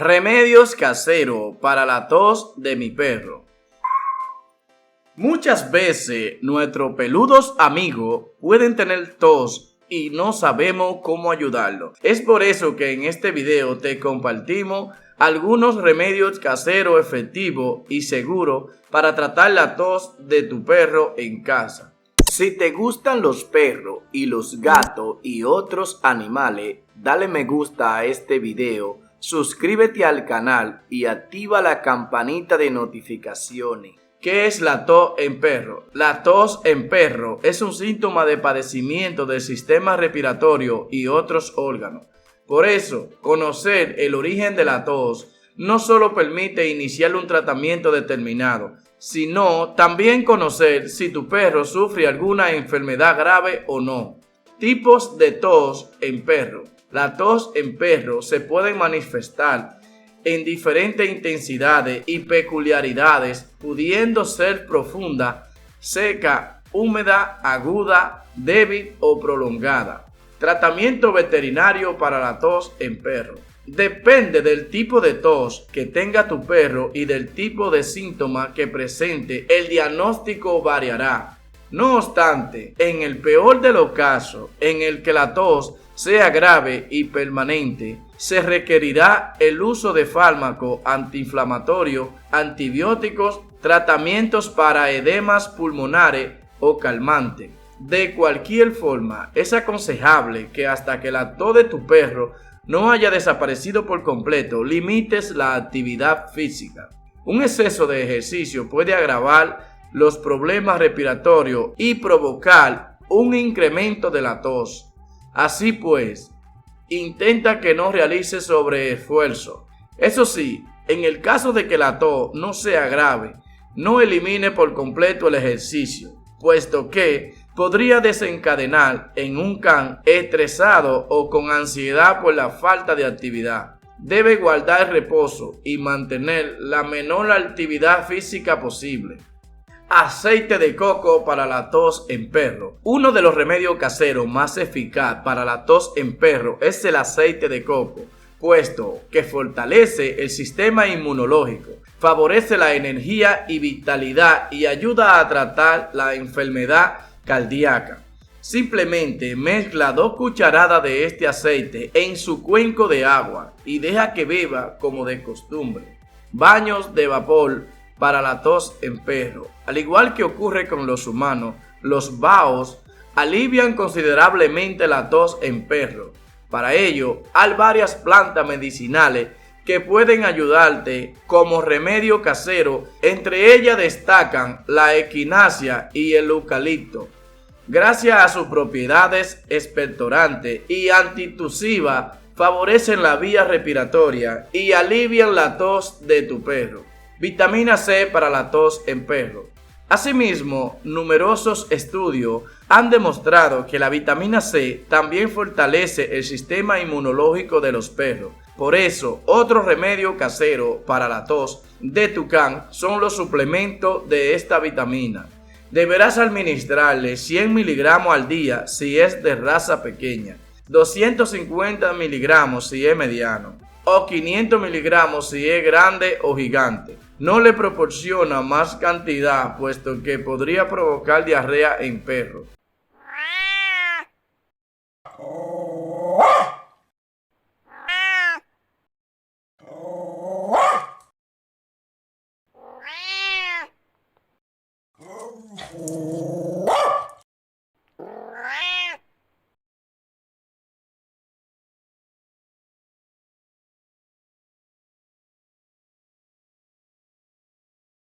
Remedios caseros para la tos de mi perro. Muchas veces nuestros peludos amigos pueden tener tos y no sabemos cómo ayudarlos. Es por eso que en este video te compartimos algunos remedios caseros efectivos y seguros para tratar la tos de tu perro en casa. Si te gustan los perros y los gatos y otros animales, dale me gusta a este video, suscríbete al canal y activa la campanita de notificaciones. ¿Qué es la tos en perro? La tos en perro es un síntoma de padecimiento del sistema respiratorio y otros órganos. Por eso, conocer el origen de la tos no solo permite iniciar un tratamiento determinado, sino también conocer si tu perro sufre alguna enfermedad grave o no. Tipos de tos en perro. La tos en perro se puede manifestar en diferentes intensidades y peculiaridades, pudiendo ser profunda, seca, húmeda, aguda, débil o prolongada. Tratamiento veterinario para la tos en perro. Depende del tipo de tos que tenga tu perro y del tipo de síntoma que presente, el diagnóstico variará. No obstante, en el peor de los casos, en el que la tos sea grave y permanente, se requerirá el uso de fármacos antiinflamatorios, antibióticos, tratamientos para edemas pulmonares o calmantes. De cualquier forma, es aconsejable que hasta que la tos de tu perro no haya desaparecido por completo, limites la actividad física. Un exceso de ejercicio puede agravar los problemas respiratorios y provocar un incremento de la tos. Así pues, intenta que no realices sobreesfuerzo. Eso sí, en el caso de que la tos no sea grave, no elimine por completo el ejercicio, puesto que podría desencadenar en un can estresado o con ansiedad por la falta de actividad. Debe guardar reposo y mantener la menor actividad física posible. Aceite de coco para la tos en perro. Uno de los remedios caseros más eficaz para la tos en perro es el aceite de coco, puesto que fortalece el sistema inmunológico, favorece la energía y vitalidad y ayuda a tratar la enfermedad cardíaca. Simplemente mezcla 2 cucharadas de este aceite en su cuenco de agua y deja que beba como de costumbre. Baños de vapor para la tos en perro. Al igual que ocurre con los humanos, los baos alivian considerablemente la tos en perro. Para ello, hay varias plantas medicinales que pueden ayudarte como remedio casero. Entre ellas destacan la equinacia y el eucalipto. Gracias a sus propiedades expectorantes y antitusivas, favorecen la vía respiratoria y alivian la tos de tu perro. Vitamina C para la tos en perro. Asimismo, numerosos estudios han demostrado que la vitamina C también fortalece el sistema inmunológico de los perros. Por eso, otro remedio casero para la tos de tu can son los suplementos de esta vitamina. Deberás administrarle 100 miligramos al día si es de raza pequeña, 250 miligramos si es mediano, o 500 miligramos si es grande o gigante. No le proporciona más cantidad, puesto que podría provocar diarrea en perros.